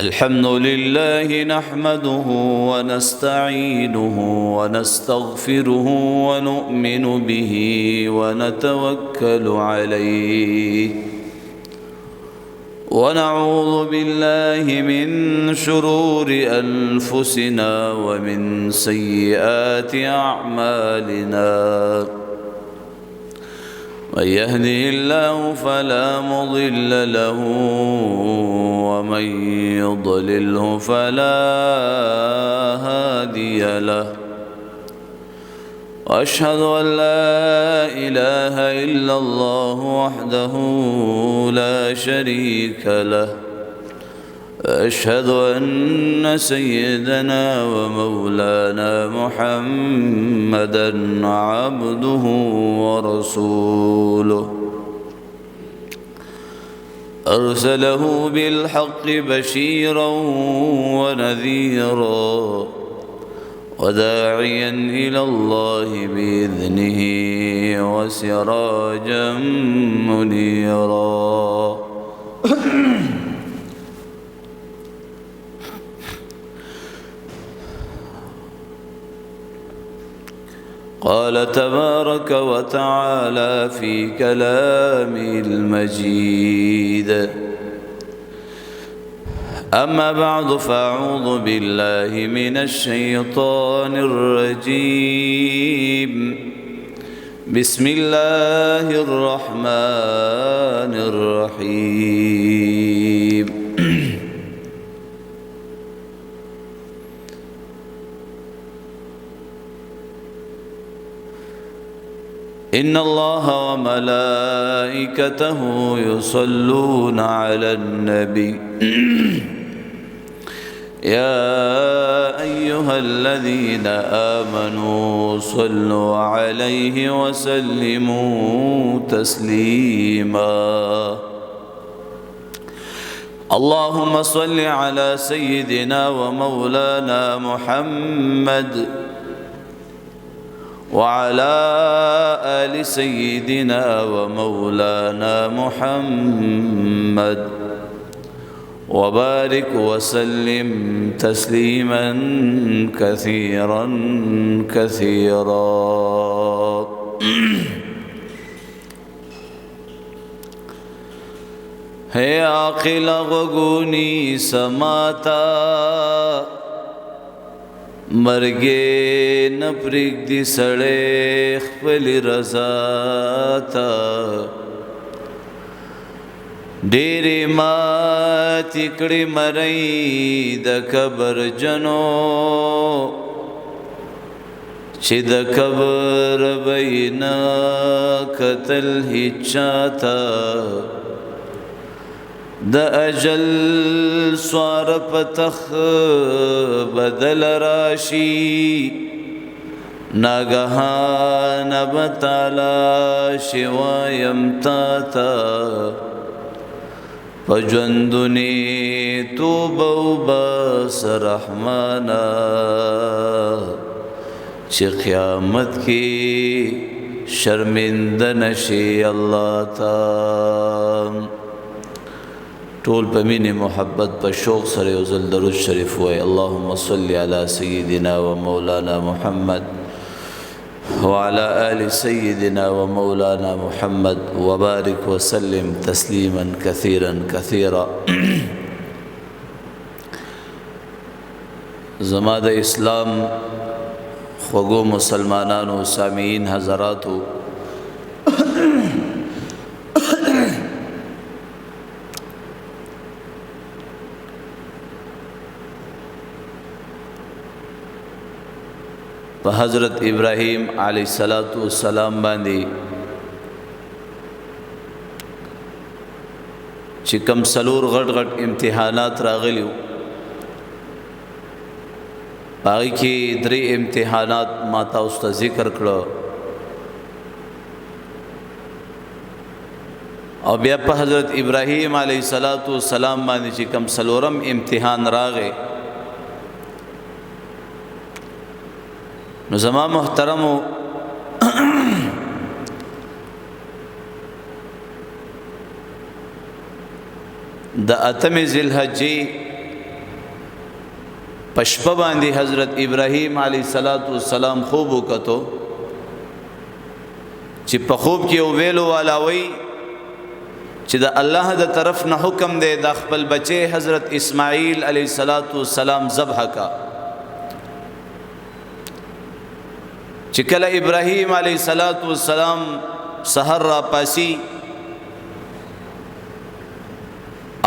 الحمد لله نحمده ونستعينه ونستغفره ونؤمن به ونتوكل عليه ونعوذ بالله من شرور أنفسنا ومن سيئات أعمالنا من يهده الله فلا مضل له ومن يضلله فلا هادي له وأشهد أن لا إله إلا الله وحده لا شريك له أشهد أن سيدنا ومولانا محمدًا عبده ورسوله أرسله بالحق بشيرًا ونذيرًا وداعيًا إلى الله بإذنه وسراجًا منيرًا قال تبارك وتعالى في كلامه المجيد أما بعد فأعوذ بالله من الشيطان الرجيم بسم الله الرحمن الرحيم إن الله وملائكته يصلون على النبي يا أيها الذين آمنوا صلوا عليه وسلموا تسليما اللهم صل على سيدنا ومولانا محمد وعلى آل سيدنا ومولانا محمد وبارك وسلم تسليما كثيرا كثيرا ہے عاقل غگونی سماتا مرگے نپرگ دی سڑے خپل رضا تا ډېرې ماتې کړې مرۍ د قبر جنو چې د قبر به یې نه کتل هیچا ته د اجل سوار په تخ بدل راشي ناګهانه به تعالی شوایم تا ته په ژوندوني توبه وباس رحمانه چې قیامت کې شرمنده نشي الله ته طول بمين محبت بشوق سره وزل درود شريف وي اللهم صل على سيدنا ومولانا محمد وعلى آل سيدنا ومولانا محمد وبارك وسلم تسليما كثيرا كثيرا زماد اسلام خوگو مسلمانانو سامعین حضراتو حضرت ابراہیم علیہ السلام باندې چې کم سلور غټ غټ امتحانات راغلیو باقي کې درې امتحانات ما تاسو ته ذکر کړو او بیا په حضرت ابراہیم علیہ السلام باندې چې کم سلورم امتحان راغی نو زما محترمو د اتم ذی الحجې په شپه باندې حضرت ابراهیم علیه السلام خوب وکړو چې په خوب کې ویلو والا وی چې د الله د طرف نه حکم دی د خپل بچي حضرت اسماعیل علیه السلام ذبح کا چې کله ابراهیم علیه السلام سحر را پاسی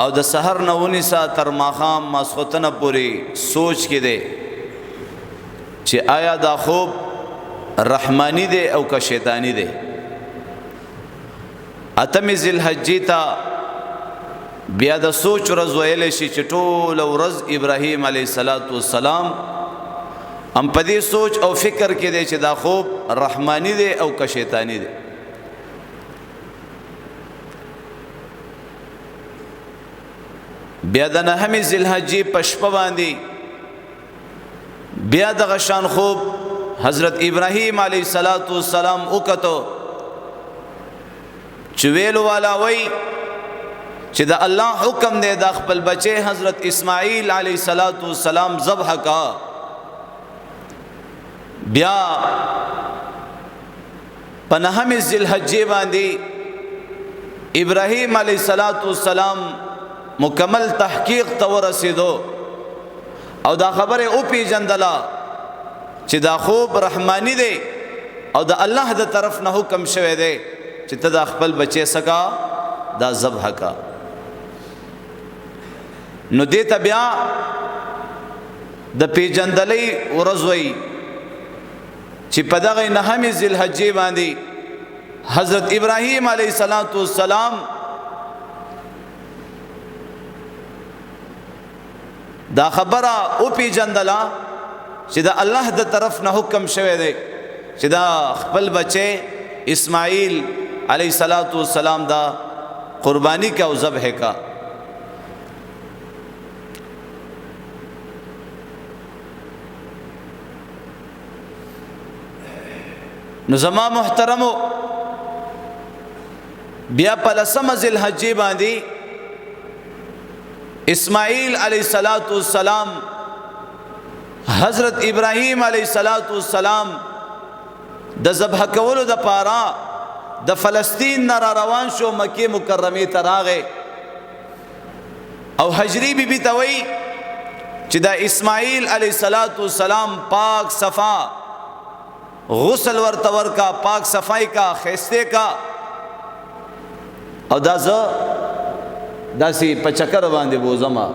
او د سحر نه ونیسا تر ماښام ماسختنه پورې سوچ کې دی چې آیا دا خوب رحمانی دی او که شیطانی دی اتم ذی الحجې ته بیا د سوچ ورځ ویلی شي چې ټوله ورځ ابراهیم علیه السلام هم په دې سوچ او فکر کې دی چې دا خوب رحمانی دی او که شیطانی دی بیا د نهم ذی الحجې په شپه باندې بیا دغه شان خوب حضرت ابراهیم علیه السلام وکړو چې ویلو والا وی چې د الله حکم دی د خپل بچي حضرت اسماعیل علیه السلام ذبح کا بیا په نهم ذی الحجې باندې ابراهیم علیه السلام مکمل تحقیق ته ورسېدو او دا خبره او پیژندله چې دا خوب رحمانی دی او د الله د طرف نه حکم شوی دی چې ته دا خپل بچی سکا دا ذبح کا نو دې ته بیا د پیژندلې ورځ وی چې په دغه نهم ذی الحجې باندې حضرت ابراهیم علیه السلام دا خبره او پیژندله چې دا الله د طرف نه حکم شوی دی چې دا خپل بچی اسماعیل علیه السلام دا قربانی کا او ذبح کا نو زما محترمو بیا په لسم ذی الحجې باندې اسماعیل علیہ السلام حضرت ابراہیم علیہ السلام د ذبح کولو د پاره د فلسطین نه روان شو مکه مکرمه ته راغی او حجری بی بی ته وی چې دا اسماعیل علیہ السلام پاک صفا غسل ورته ورکا پاک صفائی کا خیسته کا او دا زه داسې په چکر باندې بوزما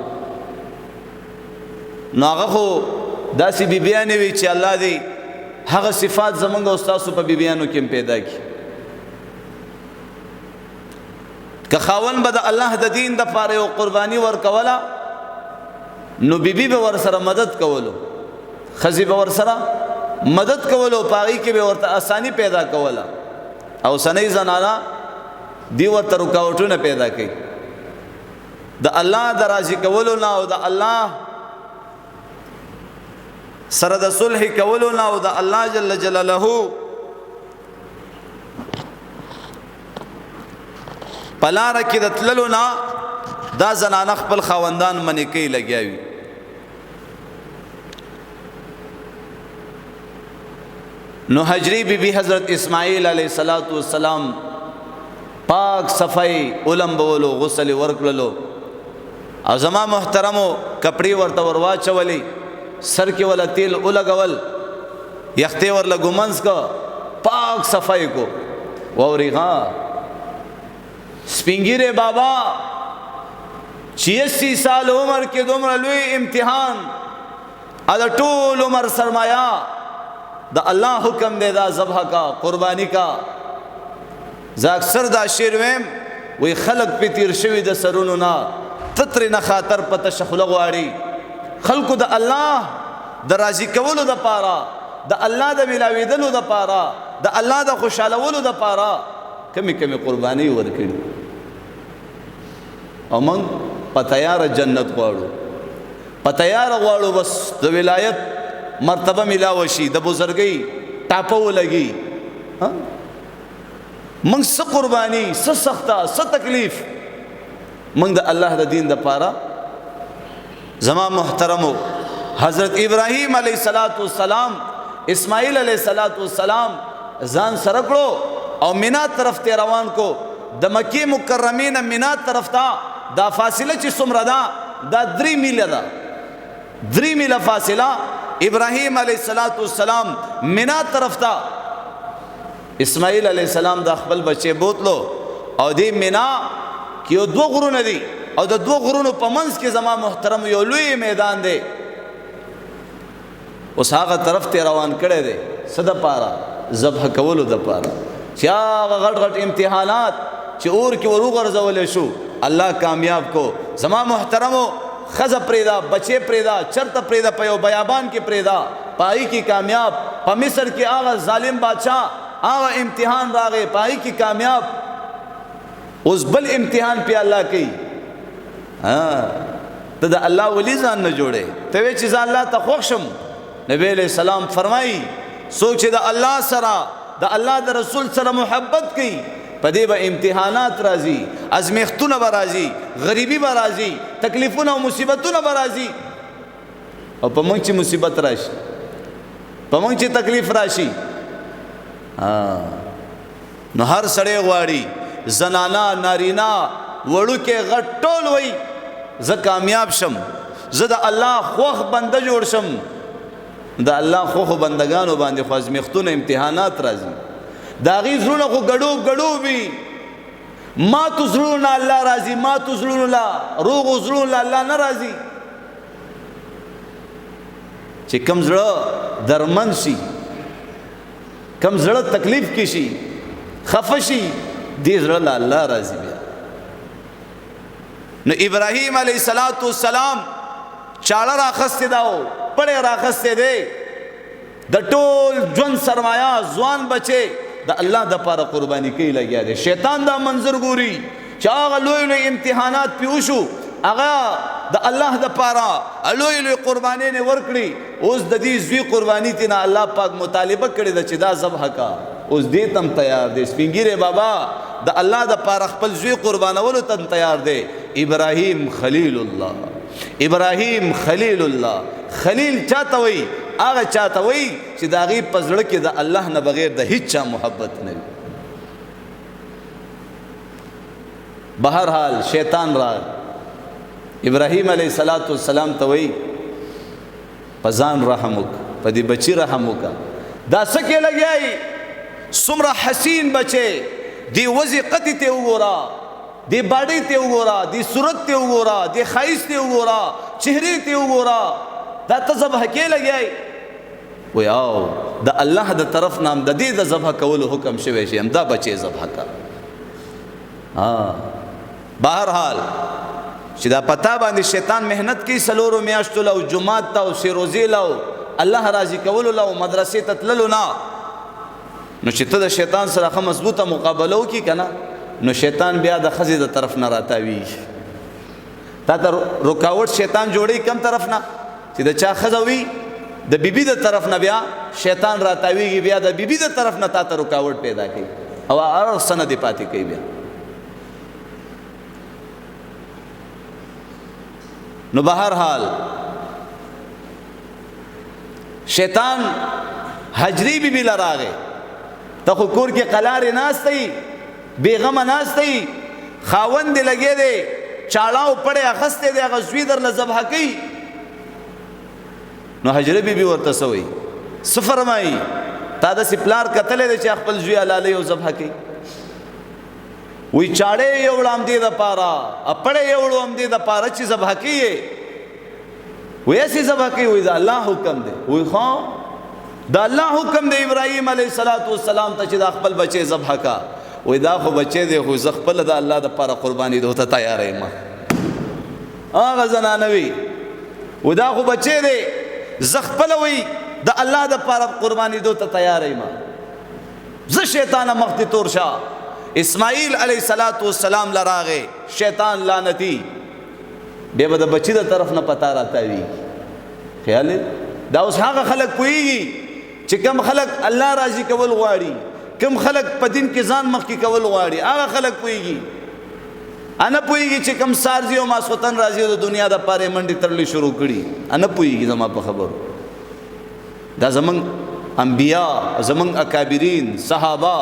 نو هغه خو داسې بیبیانې وي چې الله دې هغه صفات زمونږ او ستاسو په بیبیانو کې پیدا کړي که خاوند به د الله د دین د پاره یو قرباني ورکوله نو بیبي به ورسره مدد کولو ښځې به ورسره مدد کولو په هغې کې به ورته اساني پیدا کوله او سنۍ زنانه دی ورته رکاوټونه پیدا کوي د الله د راضي کولو نه او د الله سره د صلح کولو نه او د الله جل جلاله پلار کې د تللو نه دا زنانه خپل خاوندان منې کوي لګیاوي نو حجری بی بی حضرت اسماعیل علیہ السلام پاک صفائی علم بولو غسل ورکللو او زما محترمو کپڑی ورته ورواچولی سر کې ولا تیل ولګول یخته ورله ګمنس کو پاک صفائی کو ووري ها سپینګیره بابا 86 سال عمر کې دومره لوی امتحان ادا ټول عمر سرمایا دا الله حکم دی دا ذبح کا قربانی کا ز اکثر دا شعر ویم وی خلق په تیر شوی د سرونو نا تتر نه خاطر پته شخله غواړي خلق د الله د راضی کولو د پاره د الله د ملاویدلو د پاره د الله د خوشالولو د پاره کمی کمی قربانی ورکړي او من پتیار جنت غواړو پتیار غواړو بس د ولایت مرتبه ملاوي شي د بزرګي ټاپو لګي من څه قرباني څه سخته څه تکلیف موږ د الله د دین د پاره زما محترمو حضرت ابراهیم علیه السلام اسماعیل علیه السلام ځان سره کړو او مینا طرف ته روان کو د مکی مکرمه نه مینا طرف ته دا فاصله چې څومره ده دا 3 میله ده 3 میله فاصله ابراهیم علیه السلام مینا طرف ته اسماعیل علیه السلام د خپل بچي بوتلو او دی مینا کې یو 2 غرونه دي او د 2 غرونو په منځ کې زما محترم یو لوی میدان دی اوس هغه طرف ته روان کړي دي صد پاره ذبح کولو د پاره چې هغه غټ غټ امتحانات چې اور کې ورغورځول شو الله کامیاب کو زما محترمو خزه پریدا بچے پریدا چرته پریدا په یو بیابان کې پریدا پای کې کامیاب په مصر کې هغه ظالم بادشاہ هغه امتحان راغی پای کې کامیاب اوس بل امتحان په الله کوي ته د الله ولی ځان نه جوړې ته چې ځان الله ته خوښ شم نبی علیہ السلام فرمایي سوچ د الله سره د الله د رسول سره محبت کوي پدې به امتحانات راځي ازمیختونه به راځي غریبی به راځي تکلیفونه او مصیبتونه به راځي او په موږ چې مصیبت راشي په موږ چې تکلیف راشي نو هر سړی غواړي زنانا نارینا وړوکې غټ ټول وای زه کامیاب شم زه د الله خوښ بنده جوړ شم د الله خوخو بندگانو باندې خو ازمیختونه امتحانات راځي دا غي زړونه خو ګډو وي ما تو زړونه الله راضي ما تو زړونه روغ زړونه الله نه راضي چې کم زړه درمن شي کم زړه تکلیف کې شي خفشي دې زړه الله راضي بیا نو ابراهیم علیه السلام چاړه راخسته داو پړې راخسته دی د ټول ژوند سرمایا ځوان بچي د الله د پاره قرباني کوي لګیا دی شیطان دا منظر ګوري چې هغه لوی امتحانات پیوشو هغه د الله د پاره لوی قرباني نه ورکړي اوس د دې زوی قرباني تینا الله پاک مطالبه کړی د چې دا ذبح کا اوس دې تم تیار دی سپینګیره بابا د الله د پاره خپل زوی قربانولو تم تیار دی ابراهیم خلیل الله ابراهیم خلیل الله خلیل چاته وي هغه چاته وي چې دا غي پزړه کې د الله نه بغیر د هیڅ چا محبت نه وي بهر حال شیطان را ابراهیم علیه السلام ته وي پزان رحم وک پدی بچی رحم وک دا سکه لګیای سمره حسین بچي دی وزي قتی ته وګورا دی باډی ته وګورا دی صورت ته وګورا دی خایس ته وګورا چهره ته وګورا دا ته ذبح کې لګیای و یاو د الله د طرف نام د دې د ذبح کولو حکم شوی شي هم دا بچي ذبح کا بهر حال چې دا پتا باندې شیطان مهنت کوي سلورو میاشتو له جمعات ته او سیروزی له الله راضي کولو له مدرسې ته تللو نه نو چې ته د شیطان سره خه مضبوطه مقابله وکي کنه نو شیطان بیا د خزي د طرف نه راتاوي تا ته رکاوټ شیطان جوړي کم طرف نه چې د چا خزوي د بیبي د طرف نه بیا شیطان راتاويږي بیا د بیبي د طرف نه تا ته رکاوټ پیدا کوي او هر سنه دی پاتې کوي بیا نو بهر حال شیطان حجری بیبي لراغه ته خو کور کې قلار ناشتي بیغم ناشتي خاوند لګي دي چاړاو پړې اخسته دي غزوی در لذبح کوي نو حجری بیبي ورته سوي سفر مای تا د سپلار قتل دي چې خپل زوی علاله او ذبح کوي وی چاړې یوړم دي د پارا اپړې یوړم دي د پارا چې ذبح کوي وې سي ذبح کوي وې دا الله حکم دی وې خو دا الله حکم دی ابراهيم عليه السلام ته چې د خپل بچي ذبح کا وې دا خو بچي دی خو ز خپل د الله د پاره قرباني دوته تیار یم هغه زنانوي و دا خو بچي دی ز خپل وې د الله د پاره قرباني دوته تیار یم ز شیطان مخ تور شاه اسماعیل علیہ السلام لراغه شیطان لعنتی بیا به د بچی د طرف نه پتا راځي خیال دا اوس هغه خلک کوي چې کم خلک الله راضي کول غواړي کم خلک په دین کې ځان مخ کې کول غواړي هغه خلک کوي انا پوهیږي چې کم سارځي او ماسوتن راځي د دنیا د پاره منډي ترلې شروع کړي انا پوهیږي زما په خبرو دا زمون انبیا زمون اکابرین صحابه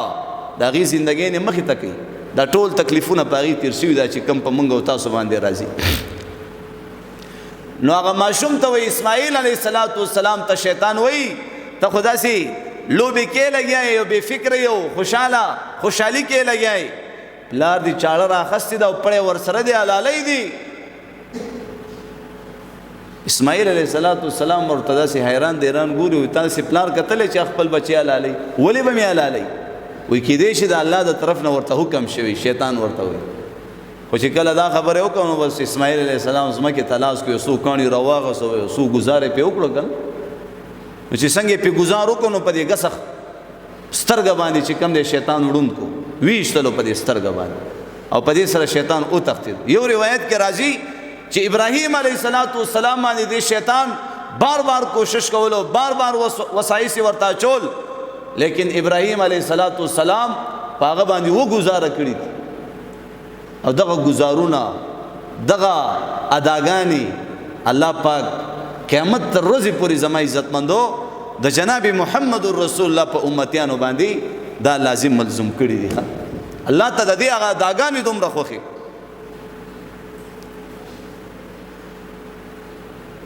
دا غي زندګۍ نه مخې ته کوي دا ټول تکلیفونه پاغي تیر شوي دا چې کم په منګو تاسو باندې راځي نو هغه ماشوم ته وی اسماعیل علیه السلام ته شیطان وی ته خدا سي لوبي کې لګیای او بے فکر یو خوشحالي کې لګیای پلار دی چاړه راخستی دا پړې ور سره دی علالای دی اسماعیل علیه السلام مرتضی سي حیران دیران ګوري تاسو پلار کتل چې خپل بچی علالای ولی به می علالای وی کې دې چې د الله د طرف نه ورته حکم شوی شیطان ورته وی خو چې کله دا خبره وکړو بس اسماعیل علیه السلام زمکه تلاش کوي سو کانی رواغه سو گزارې په وکړو نو چې څنګه په گزار وکړو په دې غسخ سترګ باندې چې کم دې شیطان وډون کو ویشتلو په دې سترګ باندې او په دې سره شیطان او تختید یو روایت کې راځي چې ابراهیم علیه السلام باندې دې شیطان بار بار کوشش کولو بار بار وسایس ورتا چول لیکن ابراهیم علیه السلام پاغه باندې و گزاره کړی او دغه گزارونه دغه اداګانی الله پاک قیامت تر ورځې پورې زما عزتمندو د جناب محمد رسول الله په امتیانو باندې دا لازم ملزم کړی دی الله ته د دې هغه اداګانی دومره خوخي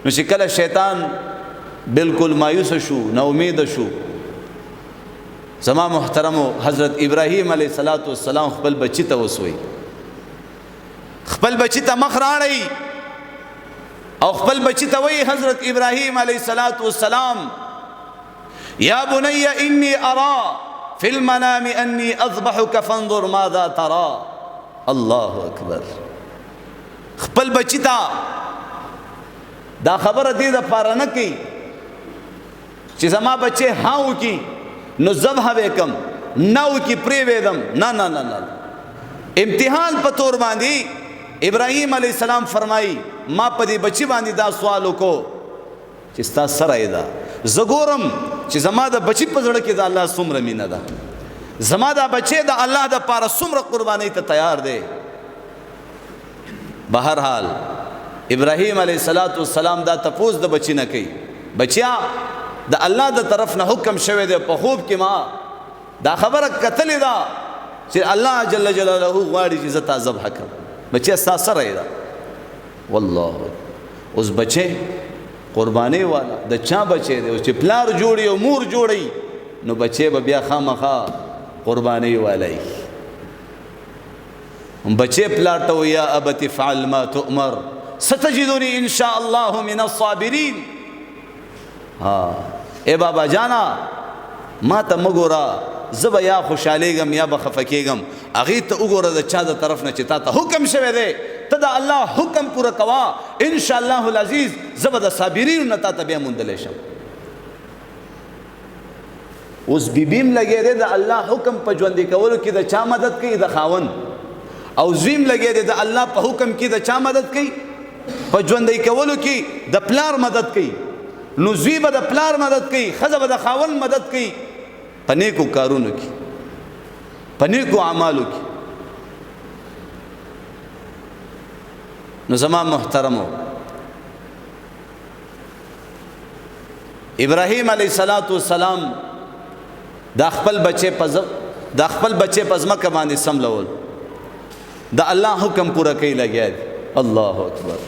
نو چې کله شیطان بالکل مایوس شو نا امید شو زما محترم حضرت ابراهیم علیه السلام خپل بچی ته وسوي خپل بچی ته مخ راړی او خپل بچی ته وی حضرت ابراهیم علیه السلام یا بني انی ارى فی المنام انی اذبحک فانظر ماذا ترى الله اکبر خپل بچی ته دا خبره دې د پاره نه کی چې زما بچي هاو کی نو ذبح وکم نو کی پری ویدم نه نه نه نه امتحان په تور باندې ابراهیم علیه السلام فرمایي ما په دې بچی باندې دا سوال وکړو چې ستا سره دا زګورم چې زما د بچی په زړه کې د الله څومره مینه ده زما دا بچی د الله د پاره څومره قربانۍ ته تیار دی بهر حال ابراهیم علیه السلام دا تپوس د بچی نه کوي بچیا د الله د طرف نه حکم شوی دی په خوب کې ما دا خبره کتلې ده چې الله جل جلاله غواړي چې زتا ذبح کړم بچی ستا سره ده والله اوس بچی قربانی والا د چا بچی دی چې پلار جوړي او مور جوړي نو بچی به بیا خامخا قربانی والای بچی پلار ته یا ابت فعل ما تؤمر ستجدنی ان شاء الله من الصابرین ها اے بابا جانا ما ته مګورا زب یا خوشالېږم یا بخفکېږم اغه ته وګوره د چا د طرف نه چې تا ته حکم شوه دی ته د الله حکم پورا کوا ان شاء الله العزیز زب د صابرین نه تا ته بیا مونډلې شم اوس بیبیم لګې دی د الله حکم په ژوند کولو کې د چا مدد کوي د خاون او زویم لګې دی د الله په حکم کې د چا مدد کوي په ژوند کولو کې د پلار مدد کوي نو زوی به د پلار مدد کوي خزه به د خاون مدد کوي پنیکو کارونو کې پنیکو اعمالو کې نو زما محترمو ابراهیم علیه السلام دا خپل بچي په ځمکه باندې سملول دا الله حکم پورا کوي لګیا دی الله اکبر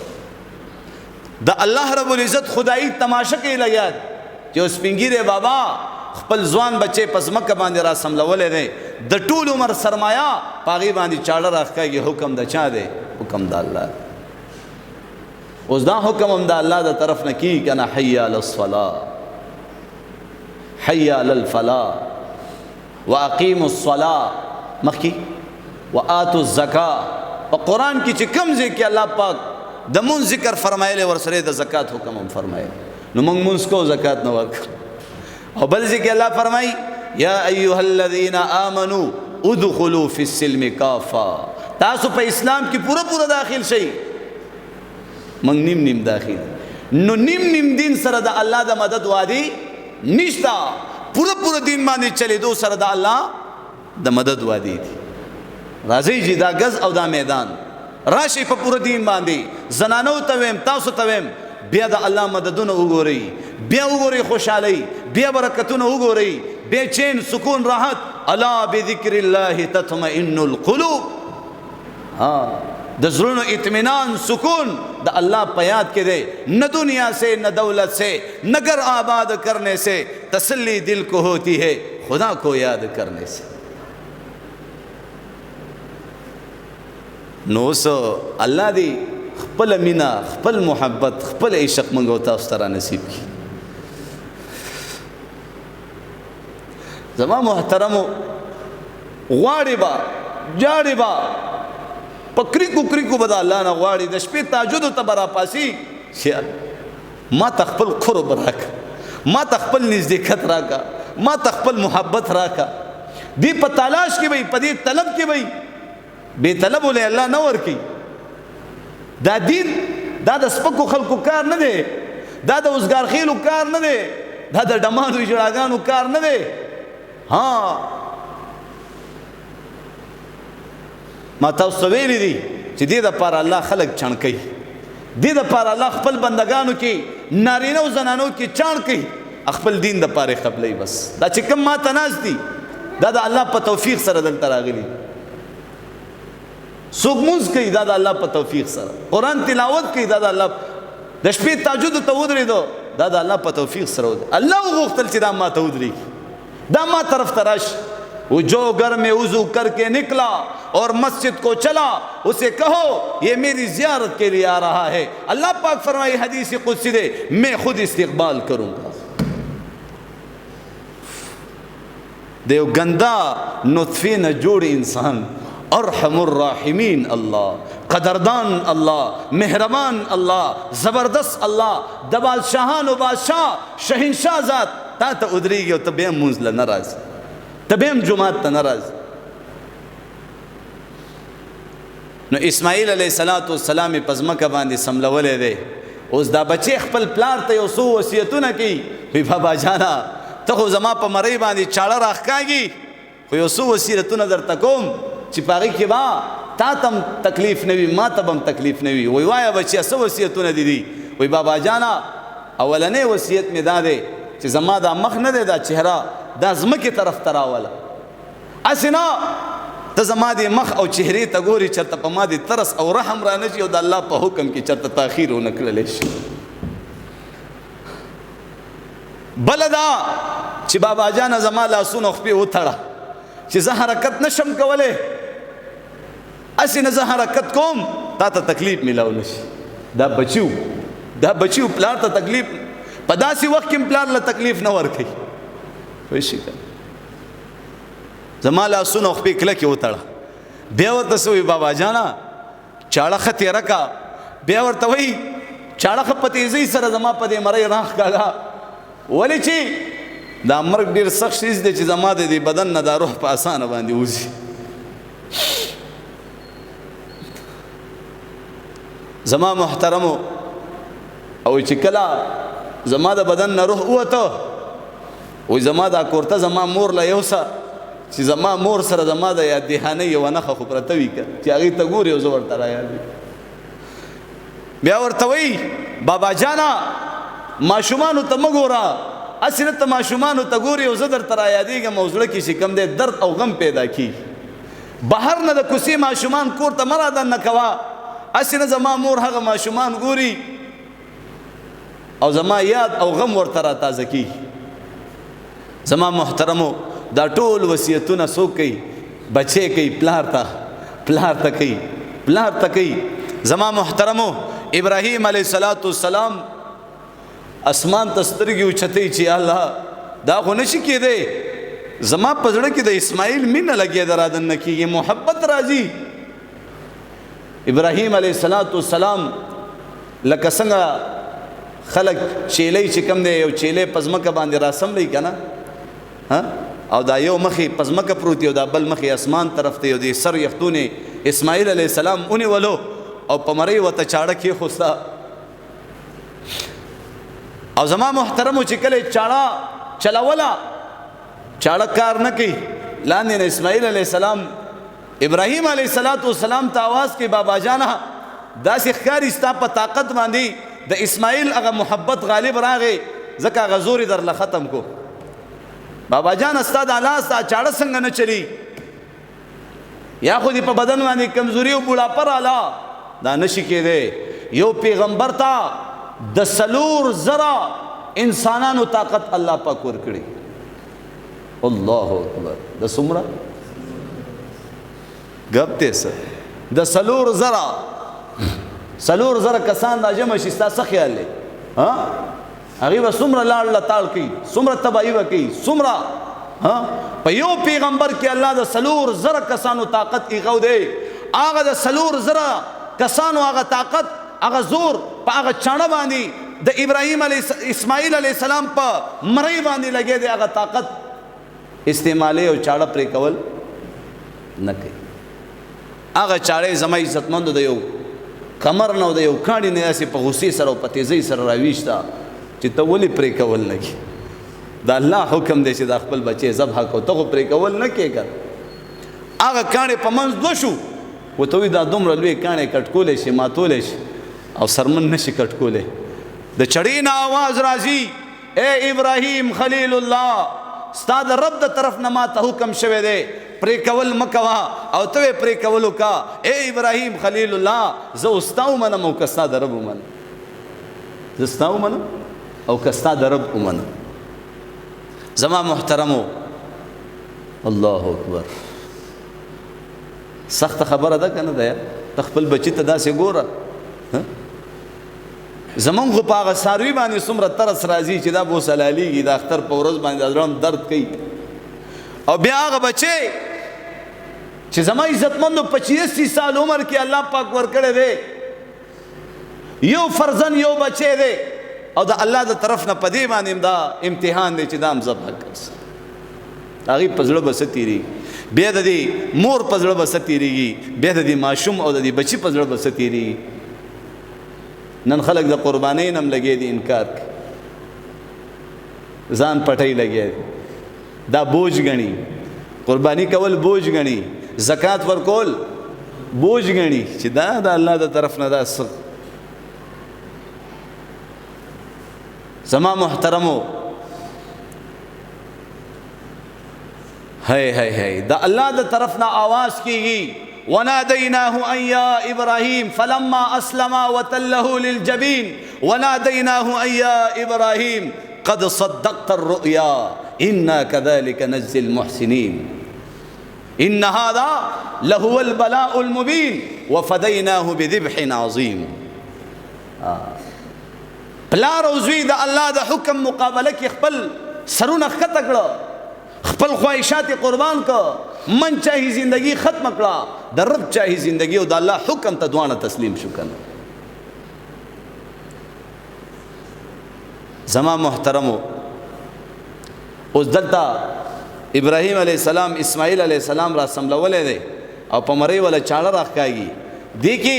دا الله رب العزت خدای تماشا کوي لګیا دی چې اوس پنګیره بابا خپل ځوان بچي په ځمکه باندې را سملولې دی د ټول عمر سرمایا پاغي باندې چاړه راخکاږي حکم د چا دی حکم د الله اوس دا حکم هم د الله د طرف نه کی کنه حي علی الصلاه حي علی الفلاح واقیموا الصلاه مخکی واتوا الزکاه په قران کې چې کوم ځای کې الله پاک د مون ذکر فرمایلی ورسره د زکات حکم هم فرمایي نو موږ مونږ کو زکات نه ورکړو او بل ځای کې الله فرمایي یا ایها الذين امنوا ادخلوا في السلم کافه تاسو په اسلام کې پورا داخل شئ موږ نیم داخل نو نیم دین سره د الله د مدد وادي نشتا پورا دین باندې چلی دو سره د الله د مدد وادي دي راځي چې دا غز او دا میدان راشي په پوره دین باندې زنانو ته ویم تاسو ته ویم بیا د الله مددونه وګورئ بیا وګورئ خوشحالۍ بیا برکتونه وګورئ بیا چین سکون راحت الا بذکر الله تطمئن القلوب د زړونو اطمینان سکون د الله په یاد کې دی نہ دنیا سے نہ دولت سے نہ گھر آباد کرنے سے تسلی دل کو ہوتی ہے خدا کو یاد کرنے سے نو سو الله دې خپل مینا خپل محبت خپل عشق منګو تاسو ته نصیب کړي زما محترمو غواړي با جاړي با پکری کو بدا الله نه غواړي د شپې تهجد ته برا پاسي ما تخپل قرب راک ما تخپل نزدېکت راکا ما تخپل محبت راکا دی په تلاش کې وي په دې طلب کې وي بے طلب ولې الله نه ورکی دا دین دا د سپکو خلکو کار نه دی دا د اوسګار خېلو کار نه دی دا د ډمانو جړاګانو کار نه دی ها ما تاسو ویلي دي چې دې د پاره الله خلق چڼ کوي دې د پاره الله خپل بندگانو کې نارینه او زنانو کې چڼ کوي خپل دین د پاره قبلې بس دا چې کوم ما تناز دي دا د الله په توفیق سره دلته راغلي څوک مونځ کوي دا د الله په توفیق سره قرآن تلاوت کوي دا د الله د شپې تهجد ته ودرېدو دا د الله په توفیق سره الله وغوښتل چې دا ما ته ودرېږي دا ما طرف ته راشي وہ جو گھر میں وضو کر کے نکلا اور مسجد کو چلا اسے کہو یہ میری زیارت کے لیے آ رہا ہے اللہ پاک فرمائی حدیث قدسی دے میں خود استقبال کروں گا دیو گندا نطفے نہ جوڑ انسان ارحم الراحمین اللہ قدردان اللہ مہربان اللہ زبردست اللہ د بادشاہان و بادشاہ شہنشاہ ذات تا ته ودرېږي او ته بیا مونځ له نه راځي ته بیا هم جومات ته نه راځي نو اسماعیل علیه السلام یې په ځمکه باندې سملولی دی اوس دا بچی خپل پلار ته یو څو وصیتونه کوي وی بابا جانا ته خو زما په مرۍ باندې چاړه راښکاږي خو یو څو وصیتونه درته کوم چې په هغې کې به تا ته هم تکلیف نه وي ما ته به هم تکلیف نه وي وی وایه بچیه څه وصیتونه دي وی بابا جانا اولنی وصیت مې دا دی چې زما دا مخ نه دی دا چهره دا ځمکې طرف ته راوله هسې نه ته زما دې مخ او چهرې ته ګوري چېرته په ما دې ترس او رحم را نه شي او د الله په حکم کې چېرته تاخیر ونه کړلی شي بله دا چې بابا جانه زما لاسونه خپې وتړه چې زه حرکت نشم کولی هسې نه زه حرکت کوم تا ته تکلیف میلاو نه شي دا بچیو پلار ته تکلیف په داسې وخت کې پلار له تکلیف نه ورکوي پوه شي که زما لاسونه خپې کلکې وتړه بیا ورته څه وایي بابا جانا چاړه ښه تېره کا بیا ورته وایي چاړه ښه په تیزۍ سره زما په دې مرۍ راښکاږه ولې چې دا مرګ ډېر سخت شیز دی چې زما د دې بدن نه دا روح په اسانه باندې وځي زما محترمو او چې کله زما د بدن نه روح ووته وی زما دا کورته زما مور له یوسه چې زما مور سره زما د یاد دهانۍ یوه نښه خو پرته وي که چې هغې ته ګورې او زه ورته رایاد بیا ورته وایي بابا جانا ماشومانو ته مه ګوره هسې نه ته ماشومانو ته ګورې او زه درته رایادېږم او زړه کې چې کوم دی درد او غم پیدا کېږي بهر نه د کوڅې ماشومان کور ته مه رادننه کوه هسې نه زما مور هغه ماشومان ګوري او زما یاد او غم ورته را تازه کېږي زما محترمو دا ټول وصیتونه څوک کوي بچی کوي پلار ته کوي زما محترمو ابراهیم علیه السلام اسمان ته سترګې اوچتوي چې الله دا خو نشي کېدی زما په زړه کې د اسماعیل مینه لګېده رادننه کېږي محبت راځي ابراهیم علیه السلام لکه څنګه خلق چیلې چې کوم دی یو چیلې په ځمکه باندې راسملی که نه او دا یو مخې په ځمکه پروت دی او دا بل مخې اسمان طرف ته یو د سر یختونې اسماعیل علیه السلام ونیولو او په مرۍ ورته چاړه کېښوسته او زما محترمو چې کله چاړه چلوله چاړه کار نه کوي لاندې نه اسماعیل علیه السلام ابراهیم علیه السلام ته आवाज کې بابا جانا داسې ښکاری ستا په طاقت باندې د اسماعیل هغه محبت غالب راغی ځکه هغه زور یې درله ختم کو. بابا جان ستا د الله ستا چاړه څنګه نه چلی، یا خو دې په بدن باندې کمزوري او بوډاپه راله، دا نشي کېدی. یو پیغمبر ته د 4,000 انسانانو طاقت الله پاک ورکړي. الله اکبر. د څومره ګپ دی سر؟ د 4,000 کسان دا جمع شي، ستا څه خیال دی؟ هغې به څومره لاړ لتاړ کوي، څومره تباهي به کوي، څومره په یو پیغمبر کې الله د 4,000 کسانو طاقت ایښو دی. هغه د 4,000 کسانو هغه طاقت، هغه زور په هغه چاڼه باندې د اسماعیل علیه السلام په مرۍ باندې لګی دی. هغه طاقت استعمالي او چاړه پرې کول نه کوي. هغه چاړې زما عزتمندو د یو کمر نه او د یو کاڼي نه داسې په غصې سره او په تیزۍ سره راویشته چې ته ولې پرې کول نه کوي. د الله حکم دی چې دا خپل بچی ذبح کو، ته خو پرې کول نه کېږه. هغه کاڼې په منځ دو شو، ورته وایي دا دومره لوی کاڼې کټکولی شي، ماتولی شي او سرمن نه شي کټکولی. د چړې نه آواز راځي، اے ابراهیم خلیل الله، ستا د رب د طرف نه ما ته حکم شوی دی پرې کول مه کوه، او ته یې پرې کول وکړه. اے ابراهیم خلیل الله، زه ستا ومنم او که ستا د رب ومنم، زه ستا ومنم او که ستا د رب ومنم. زما محترمو، الله اکبر، سخته خبره ده که نه ده؟ ته خپل بچي ته داسې ګوره. زمونږ خو په هغه څاروي باندې څومره ترس راځي چې دا بوسلالیږي، د اختر په ورځ باندې د زړه درد کوي. او بیا هغه بچی چې زما عزتمندو 85 سال عمر کې الله پاک ورکړی دی، یو فرزن یو بچی دی، او د الله د طرف نه په دې باندې دا امتحان دی چې دا هم ذبح کړي. هغې په زړه به څه تېرېږي، بیا د دې مور په زړه به څه تېرېږي، بیا د دې ماشوم او د دې بچي په زړه به څه تېرېږي. نن خلک د قربانۍ نه هم لګیا دي انکار کوي، ځان پټۍ لګیا دي، دا بوج ګڼي، قرباني کول بوج ګڼي، زکات ورکول بوج ګڼي چې دا د الله د طرف نه دا څه. زما محترمو، هی هی هی دا الله د طرف نه آواز کیږي، وناديناه أن يا إبراهيم فلما أسلم وتله للجبين وناديناه أن يا إبراهيم قد صدقت الرؤيا إنا كذلك نجزي المحسنين إن هذا لهو البلاء المبين وفديناه بذبح عظيم. پلار او زوی د الله د حکم مقابله کې خپل سرونه ښکته کړه، خپل خواهشات قربان کړه، من چاہی زندگی ختم کړه، د رب چاہی زندگی او د الله حکم ته دواړه تسلیم شو. کنه زما محترمو، اوس دلته ابراهیم علیه السلام اسماعیل علیه السلام را سملولی دی او په مرۍ ولا چاړه راښکاږي. دی کې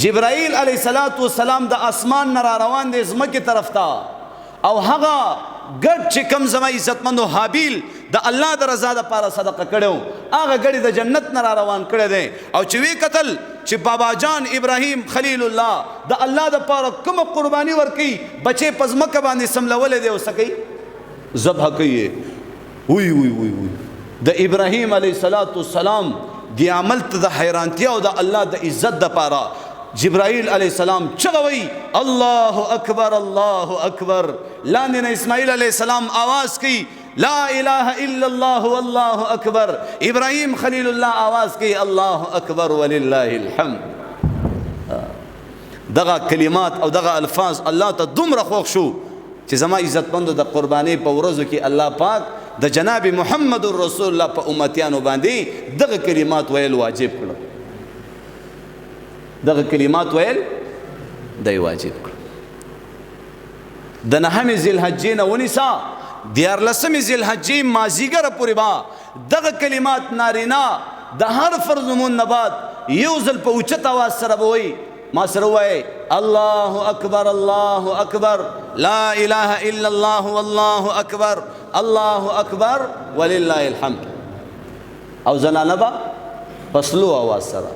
جبرائیل علیه السلام د اسمان نه را روان دی ځمکې طرف ته، او هغه ګډ چې کم زما عزتمندو حابیل د الله د رضا دپاره صدقه کړی و، هغه ګډې د جنت نه را روان کړی دی. او چې وی کتل چې بابا جان ابراهیم خلیل الله د الله دپاره کومه قرباني ورکوي، بچې په ځمکه باندې سملولی دی او څه کوي؟ ذبح کوي. وی وی وی وی د ابراهیم علیه السلام دی عمل ته د حیرانتیا او د الله د عزت دپاره جبرائیل علیہ السلام چغوی اللہ اکبر اللہ اکبر. لاندې نه اسماعیل علیہ السلام آواز کی لا الہ الا اللہ واللہ اکبر. ابراہیم خلیل اللہ آواز کی اللہ اکبر وللہ الحمد. دغه کلمات او دغه الفاظ الله ته دومره خوښ شو چې زما عزتمندو د قربانۍ په ورځو کې الله پاک د جناب محمد رسول الله په امتیانو باندې دغه کلمات ویل واجب کړل. دغه کلمات ویل دی واجب کړ. د 9 ذوالحجې نه ونیسه 14 ذوالحجې مازیګره پورې به دغه کلمات نارینه د هر فرض مون نه بعد یو ځل په اوچت اواز سره به وایي. ما سره وایي الله اکبر الله اکبر لا اله الا الله والله اکبر الله اکبر ولله الحمد. او زنانه به پسلو आवाज سره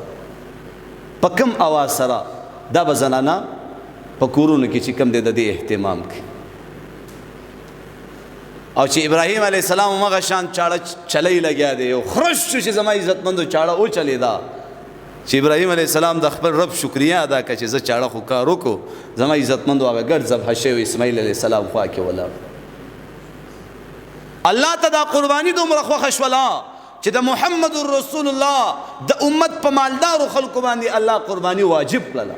په کم आवाज سره دا به زنانه په کورونو کې چې کم دی د دې اهتمام کوي. او چې ابراهیم علیه السلام هغه شان چاړه چلی لګیا دی او خرش چې زما عزتمندو چاړه او چلی دا چې ابراهیم علیه السلام د خپل رب شکریا ادا کړه چې زه چاړه خو کار وکړو زما عزتمندو هغه ګډ ذبح شوی اسماعیل علیه السلام خوا کې ولاړ. الله ته دا قرباني دومره خوښه شوله چې د محمد رسول الله د امت په مالدارو خلکو باندې الله قرباني واجب کړله.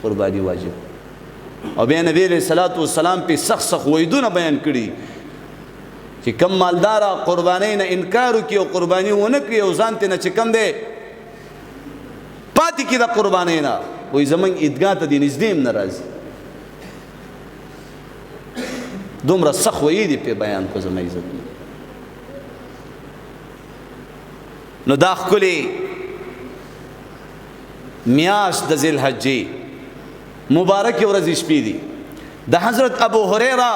قرباني واجب. او بیا نبی علیہ الصلوۃ والسلام په سخت سخت وعدونه بیان کړي چې کم مالدار قرباني نه انکار وکي او قرباني ونه کوي او ځان ته نه چې کم دی پاتې کی د قرباني نه وې زمنګ عیدګاه ته د نږدې ناراضي دومره سخت وعید په بیان کو زما عزت. نو دا خولي میاش د ذل حجې مبارک ورځ شپې دي. د حضرت ابو هريره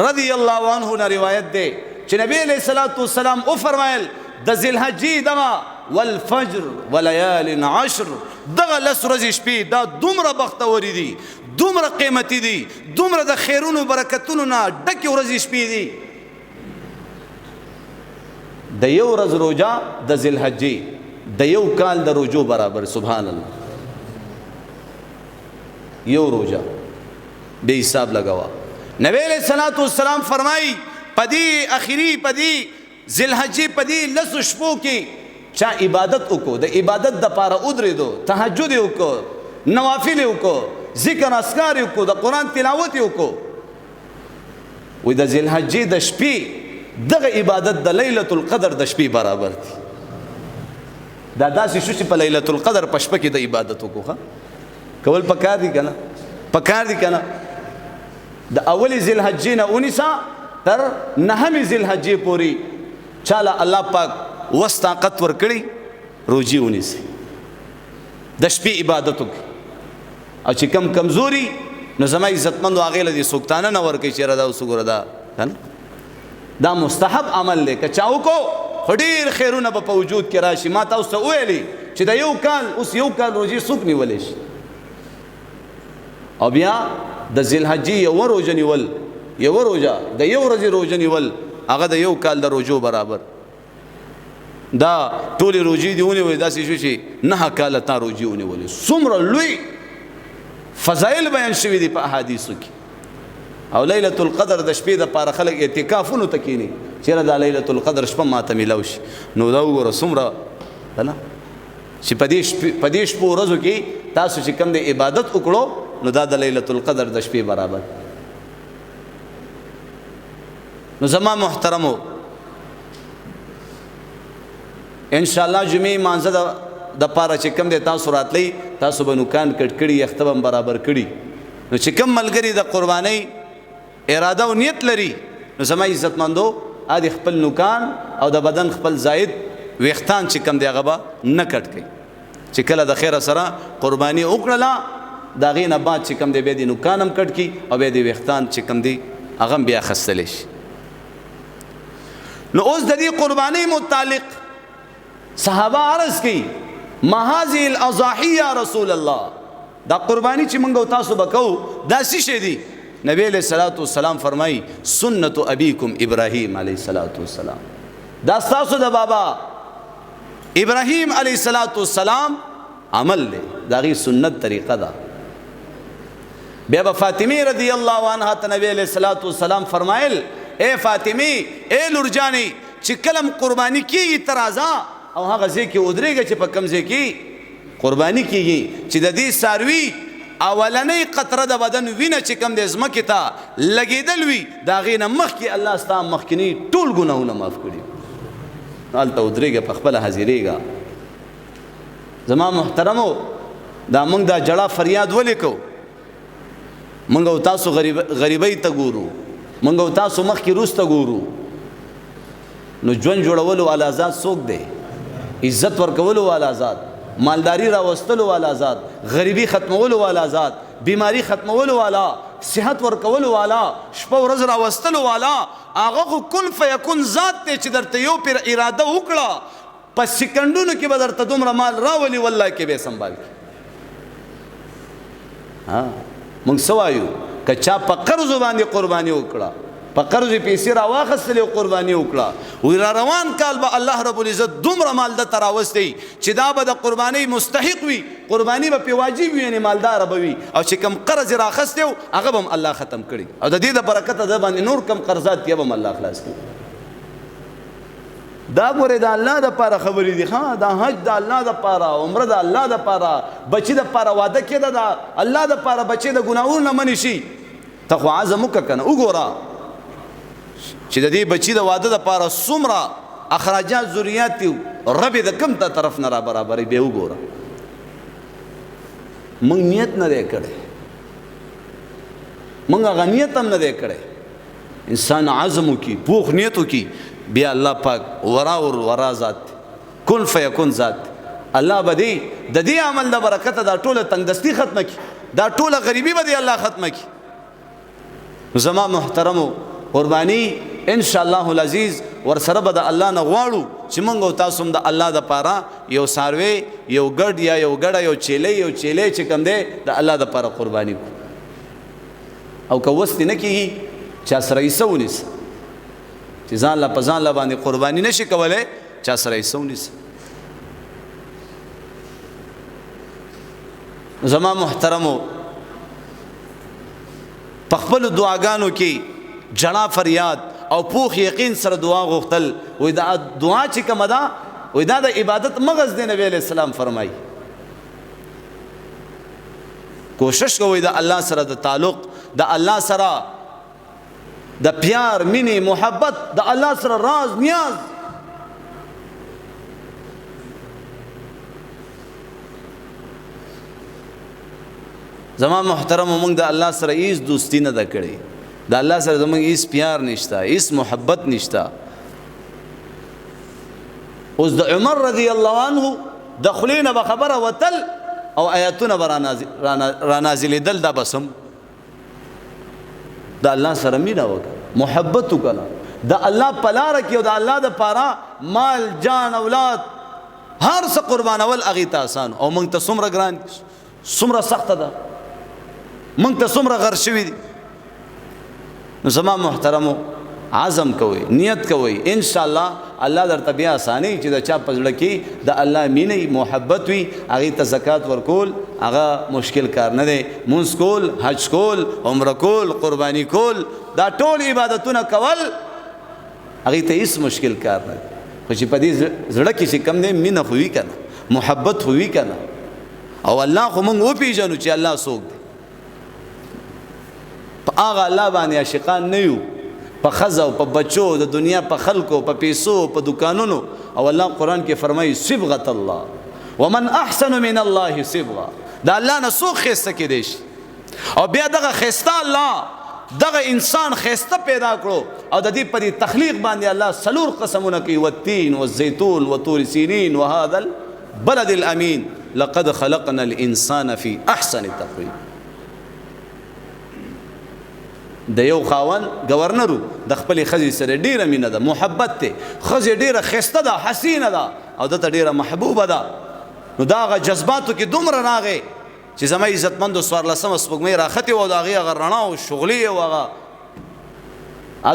رضی الله عنه نه روایت ده چې نبی علیہ الصلوۃ والسلام او فرمایل د ذل حجې دغه والفجر وليال عشر دغه لس ورځې شپې دا دومره بختوري دي دومره قیمتي دي دومره د خیرونو برکتونو نه ډکې ورځې شپې دي. د یو ورځ روزه د ذل حجې د یو کال د روزو برابر. سبحان الله. یو روزه به حساب لگاوا. نبی علیہ الصلوۃ والسلام فرمائی پدی اخری پدی ذل حجې پدی لس شپو کې چا عبادت وکړو د عبادت د پاره ودرېدو تهجد وکړو نوافل وکړو ذکر اذکار وکړو د قران تلاوت وکړو وې د ذل حجې د شپې دغه عبادت د ليله القدر د شپې برابر دي. دا داسې شو چې په ليله القدر په شپه کې د عبادت وکړو کول پکار دي کنه پکار دي کنه. د اول ذل حجې نه 19 تر 9 ذل حجې پورې چاله الله پاک وس طاقت ور کړی روزي ونیسي د شپې عبادت وکړي او چې کم کمزوري نو زما عزتمندو هغه لدی سوکتانه نه ور کوي چې ردا وسګره دا کنه دا مستحب عمل دی که چاو کو ډیر خیرونه په وجود کې راشي. ما تاسو ته ویلي چې د یو کال اوس یو کال روزي سوک نیولې شي او بیا د ذل حجې یو روزه نیول یو روزه د یو ورځې روزه نیول هغه د یو کال د روزو برابر. دا ټول روزي دیونه وي داسې شو چې نه کال تا روزي ونیولې. څومره لوی فضایل بیان شوی دي په احادیثو کې. او ليله القدر د شپې د پاره خلک اعتکافونو تکینی چیرې د ليله القدر شپه ماته ملو شي نو دا وګوره څومره نه چې په دې شپو ورځو کې تاسو چې کوم د عبادت وکړو نو دا د ليله القدر د شپې برابر. نو زما محترمو ان شاء الله جمعې مانزه د پاره چې کوم د تاسو راتلی تاسو به نوکان کټ کړي اختبم برابر کړي نو چې کوم ملګری د قربانۍ اراده او نیت لري نو زما عزتمندو ا د خپل نوکان او د بدن خپل زائد وختان چې کوم دی هغه به نه کټ کړي چې کله د خیره سره قرباني وکړه دا غینه بعد چې کوم دی به د نوکانم کټ کی او به د وختان چې کوم دی هغه بیا خستل شي. نو اوس د دې قرباني متعلق صحابه عرض کی ما هذه الاضاحی یا رسول الله دا قربانی چې موږ تاسو بکو دا څه شي دي. نبی علیہ الصلوۃ والسلام فرمای سنت ابیکم ابراهیم علیہ الصلوۃ والسلام دا تاسو د بابا ابراهیم علیہ الصلوۃ والسلام عمل له دا غي سنت طریقه ده. بیا فاطمه رضی الله عنها ته نبی علیہ الصلوۃ والسلام فرمایل اے فاطمه اے لورجانی چې کلم قربانی کیږي ترازا او هغه ځکه ودرېږي چې په کم ځکه قربانی کیږي چې د دې ساروی اولنې قطره د بدن وینه چې کم د زمکه ته لګیدل وي دا غینه مخ کې الله ستاسو مخکنی ټول ګناهونه معاف کړي حالته ودرېږي په خپل حاضرېږي. زما محترمو دا موږ دا جړه فریاد ولیکو موږ تاسو غریبۍ ته ګورو موږ تاسو مخ کې روس ته ګورو نو ژوند جوړولو والا ذات څوک دی عزت ورکولو والا ذات مالداری راوستلو والا ذات غریبی ختمولو والا ذات بیماری ختمولو والا صحت ورکولو والا شپه ورځ راوستلو والا هغه کن فیکون ذات ته چې درته یو پر اراده وکړه په سکندونو کې به درته دومره مال راولي والله کې به سنبال کی ها موږ څه وایو که چا په قرض باندې قرباني وکړه په قرض پیسې راواخیستلې او قرباني وکړه وی را روان کال به الله رب العزت دومره مال درته راوستی چې دا به د قربانۍ مستحق وي قرباني به پې واجب وي یعنې مالداره به وي او چې کم قرض یې رااخیستی و هغه به هم الله ختم کړي او د دې د برکته د باندې نور کم قرضات یې به هم الله خلاص کړي دا ګورې د الله دپاره خبرې دي ها دا حج د الله دپاره عمره د الله دپاره بچي دپاره واده کېده د الله دپاره بچي د ګناهونو نه منې شي ته خو عزم وکړه که نه وګوره چې د دې بچي د واده دپاره څومره اخراجات ضروریات دي رب یې د کوم ته طرف نه را برابروي بیا وګوره موږ نیت نه دی کړی موږ هغه نیت هم نه دی کړی انسان عزم وکړي پوخ نیت وکړي بیا الله پاک ورا ذات کن فیکن ذات الله به دې د دې عمل د برکته دا ټوله تنګدستي ختمه کړي دا ټوله غریبي به دې الله ختمه کړي زما محترمو قربانی ان شاء الله العزیز ورسره به د الله نه غواړو چې موږ او تاسو هم د الله دپاره یو څاروی یو ګډ یا یو ګډه یو چیلی چې کوم دی د الله دپاره قرباني کړو او که وس دې نه کېږي چا سره حصه ونیسه چې ځان له په ځان له باندې قرباني نشي کولی چا سره حصه ونیسه زما محترمو په خپلو دعاګانو کې جړا فریاد او پوخ یقین سره دعا غوښتل وای دا دعا چې کومه ده وای دا د عبادت مغز دی نبی علیہ السلام فرمایي کوشش کوئ د الله سره د تعلق د الله سره د پیار مینې محبت د الله سره راز نیاز زما محترم موږ د الله سره هیڅ دوستی نه ده کړې د الله سره زموږ هیڅ پیار نشته هیڅ محبت نشته اوس د عمر رضی الله عنه د خولې نه به خبره وتل او آیاتونه به را نازلېدل دا بسم د الله سره مینه وکړه محبت وکړه د الله په لاره کې او د الله دپاره مال جان اولاد هر څه قربانول هغې ته آسان او موږ ته څومره ګران څومره سخته ده موږ ته څومره غر شوي دي نو زما محترمو عزم کوئ نیت کوئ ان شاء الله الله درته بیا آساني چې د چا په زړه کې د الله مینې محبت وي هغې ته زکات ورکول هغه مشکل کار نه دی مونځ کول حج کول عمره کول قرباني کول دا ټول عبادتونه کول هغې ته هیڅ مشکل کار نه دی خو چې په دې زړه کې چې کم دی مینه خو وي که نه محبت خو وي که نه او الله خو موږ وپېژنو چې الله څوک دی په هغه الله باندې عاشقان نه یو په ښځه او په بچو د دنیا په خلکو په پیسو په دکانونو او الله قرآن کې فرمایي صبغة الله ومن احسن من الله صبغه دا الله نه څوک ښایسته کېدی شي او بیا دغه ښایسته الله دغه انسان ښایسته پیدا کړو او د دې په دې تخلیق باندې الله څلور قسمونه کوي والتین والزیتون وطور سینین وهذا البلد الامین لقد خلقنا الانسان فی احسن تقویم د یو خاون گورنرو د خپلې ښځې سره ډیره مینه ده محبت دی ښځې ډیره ښایسته ده حسینه ده او دته ډیره محبوبه ده نو دا هغه جذباتو کې دومره راغی چې زما عزتمندو څوارلسمه سپوږمۍ راختې وه او د هغې هغه رڼا او شغلې او هغه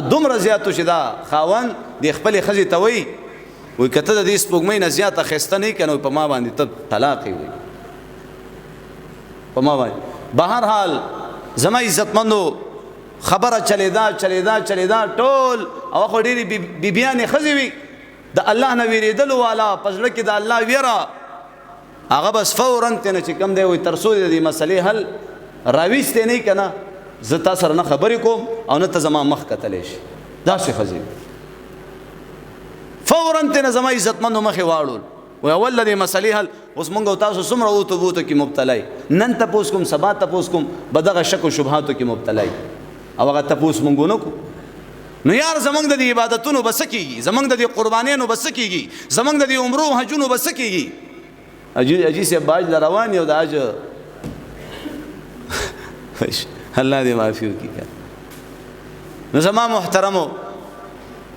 دومره زیاتو چې دا خاوند د خپلې ښځې ته وایي وایي که ته د دې سپوږمۍ نه زیاته ښایسته نه یې که نو په ما باندې ته طلاق یې وایي په ما باندې بهر حال زما عزتمندو خبره چلیدا ټول او خو ډېرې بیبیانې ښځې وي د الله نه ویرېدلو والا په زړه کې د الله ویره هغه بس فوراً تېنه چې کوم دی وایي تر څو د دې مسلې حل راویستی نه یي که نه زه تا سره نه خبرې کوم او نه ته زما مخ کتلی شي داسې ښځې فوراً تېنه زما عزتمندو مخې واړول وایي اول د دې مسلې حل اوس مونږ او تاسو څومره اوتو بوتو کې مبتلا یي نن تپوس کوم سبا تپوس کوم به دغه شک و شبهاتو کې مبتلا یي او هغه تپوس مونږ ونه کړو نو یار زمونږ د دې عبادتونو به څه کېږي زمونږ د دې قربانیانو به څه کېږي زمونږ د دې عمرو حجونو به څه کېږي حاجي صاحب باج له روان یو د حج الله دې معافي وکړي نو زما محترمو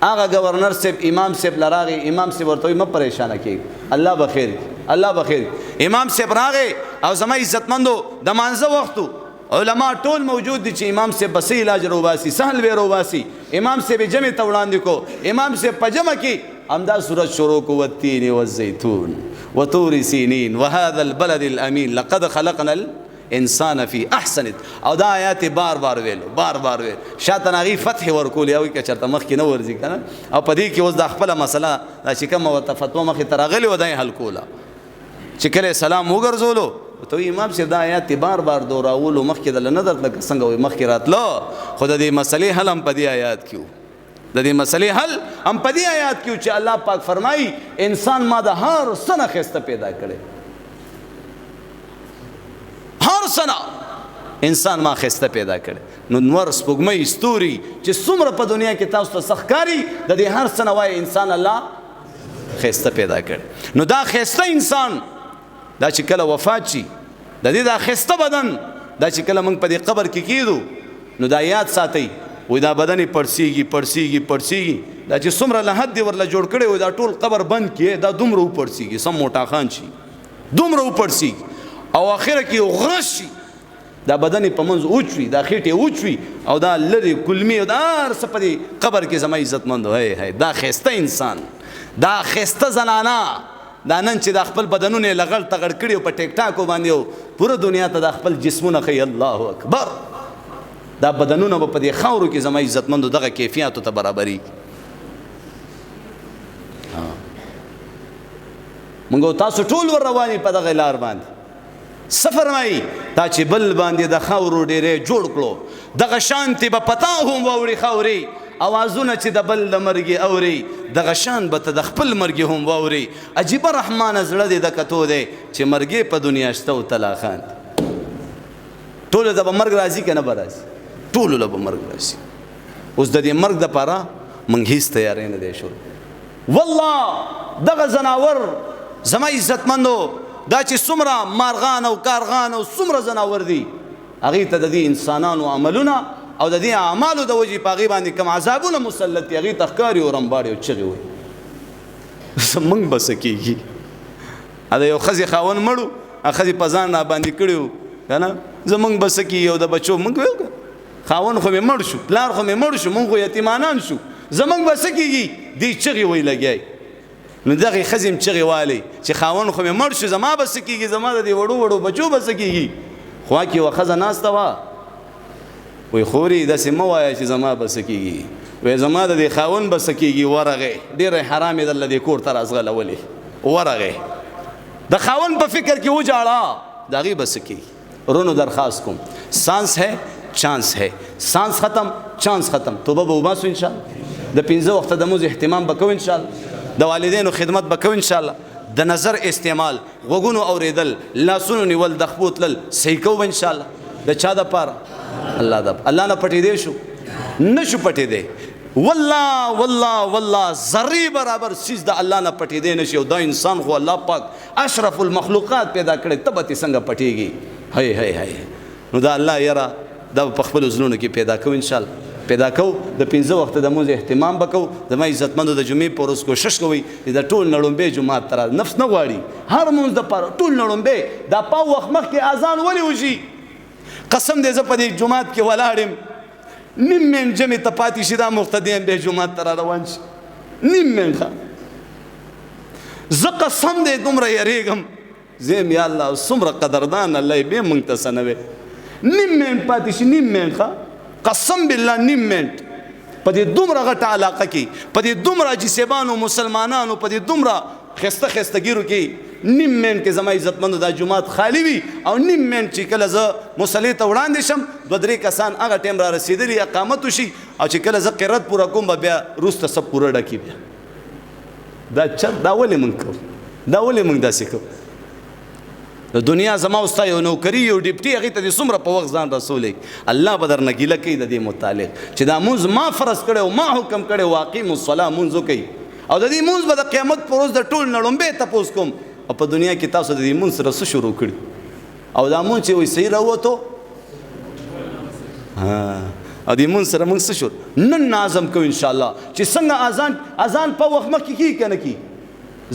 هغه گورنر صاحب امام صاحب لراغه امام صاحب ورته م پریشان کی الله بخیر الله بخیر امام صاحب راغه او زما عزتمندو د مانزه وختو علما ټول موجود دي چې امام صاحب بس علاج روباسي سهل وی روباسي امام صاحب جمع ته وړاندې کو امام صاحب په جمع کې امدا سورۃ شروع کو والتین والزیتون وطور سینین وهذا البلد الامین لقد خلقنا الانسان فی احسن او دا آیات بار بار ویلو بار بار ویل شاته نغي فتح ورکول او کې چرته مخ کې نه ورځي کنه او پدې کې اوس د خپل مسله دا چې کوم او فتوا مخ ترغلی ودای حل کوله چې کله سلام وګرځولو ته امام صاحب دا آیات بار بار دوراولو مخ کې د نظر لکه څنګه مخ کې راتلو خود دې مسلې حل هم پدې آیات کې د دې مسلې حل هم پدې آیات کې چې الله پاک فرمایي انسان ما د هر سنه خسته پیدا کړي هر سنه انسان ما خسته پیدا کړي نو نور سپوږمۍ ستوري چې څومره په دنیا کې تاسو ته سخکاری د دې هر سنه وای انسان الله خسته پیدا کړي نو دا خسته انسان دا چې کله وفات شي د دې دا خسته بدن دا چې کله موږ په دې قبر کې کیدو نو دا یاد ساتي وای دا بدن پړسیږي دا چې څومره له حد ورله جوړ کړي وای دا ټول قبر بند کړي دا دومره پړسیږي سم موټا خان شي دومره پړسیږي او اخره کې غشي دا بدن په منځ اوچوي دا خېټه اوچوي او دا لری کلمی او دا سپدي قبر کې زما عزت مند هي دا خسته انسان دا خسته زنانا دا نن چې د خپل بدنونه لغړ تغړ کړي په ټیک ټاکو باندې پوره دنیا ته د خپل جسمونه خي الله اکبر دا بدنونه په دې خاورو کې زما عزت مند دغه کیفیت ته برابرۍ مونږ تاسو ټول ور رواني په دغه لار باندې سفر مای تا چې بل باندې د خاورو ډېرې جوړ کړو دغه شانتي به پتا هم ووري خاوري اوازونه چې د بل د مرګي اوري دغه شان به ته د خپل مرګي هم ووري عجیب رحمان زړه دې د کتو دی چې مرګي په دنیا شته او طلاقان ټول د مرګ راځي کنه برازي ټول له مرګ راځي اوس د دې مرګ د پاره مونږ هیڅ تیارې نه دی شو والله دغه زناور زما عزتمندو دا چې څومره مارغان او کارغان او څومره زناور دي هغه ته د دې انسانانو عملونه او د دې اعمالو د وجې پاغي باندې کوم عذابونه مسلط هغه تخکاری او رمباړي او چغي وي زمنګ بس کیږي دا یو خزي خاون مړو خزي پزان نه باندې کړیو کنه زمنګ بس کیږي او د بچو منګ ویل خاون خو مې مړ شو پلار خو مې مړ شو مونږ یتیمانان شو زمنګ بس کیږي دی چغي وي لګي نو دغه خزم چغي والی چې خاون خو مې مړ شو زما بس کیږي زما د وړو وړو بچو بس کیږي خو کی وخزه ناسته وا وی خوري د سیمه وای چې زما بس کیږي وې زما د خاون بس کیږي ورغه ډیر حرام د لدی کور تر ازغله ولي ورغه د خاون په فکر کې وجاړه دغه بس کیږي رونو درخواست کوم سانس ہے چانس ہے سانس ختم چانس ختم توبه به وباسو ان شاء الله د 15 وخت د موز اهتمام وکړو ان شاء الله د والدینو خدمت وکړو ان شاء الله د نظر استعمال غوګونو اوریدل لاسونو نیول د خپوت لل صحیح کو ان شاء الله د چا د پاره الله نه پټې دی شو نشو پټې دی والله ذری برابر چیز د الله نه پټې دی نشي او دا انسان خو الله پاک اشرف المخلوقات پیدا کړي تبه څنګه پټېږي هي نو دا الله یرا دا په خپل زلونو کې پیدا کو ان شاء الله پیدا کو د 15 وخت د موز اهتمام وکاو د ما عزتمندو د جمعې پر ورځ کوشش کوي د ټول نړومبه جمعه تر نفس نه غواړي هر مونږ د پر ټول نړومبه دا په وخت مخ کې اذان ولي وشي قسم دې ز په دې جمعات کې ولاړم نیم من جمع ته پاتې شي دا مقتدیان به جمعه تر روان شي نیم من ز قسم دې دومره یریګم زم یا الله څومره قدردان الله به مونږ ته سنوي نیم من پاتې شي نیم من قسم بالله نیم منټ په دې دومره غټه علاقه کې په دې دومره جسبانو مسلمانانو په دې دومره خسته خستګیرو کې نیم منټ کې زما عزتمندو دا جمعات خالی وي او نیم منټ چې کله زه مصلی ته وړاندې شم دوه درې کسان هغه ټیم را رسېدلي اقامت وشي او چې کله زه قرت پوره کوم بیا وروسته سب پوره ډکي بیا دا ولې موږ کوو دا ولې موږ داسې کوو د دنیا زما اوستا یو نوکری یو ډیپټي هغه ته څومره په وخت ځان رسولې الله بدر نګیله کوي د دې متعلق چې دا مونږ ما فرض کړو ما حکم کړو واقیم الصلاه مونږ کوي او د دې مونږ به د قیامت پر ورځ د ټول نړومبه تاسو کوم او په دنیا کې تاسو د دې مونږ سره څه شروع کړی او دا مونږ چې وي صحیح راوته او دې مونږ سره مونږ څه شو نن نظم کوو انشاءالله چې څنګه اذان په وخت مخکې کیږي که نه کیږي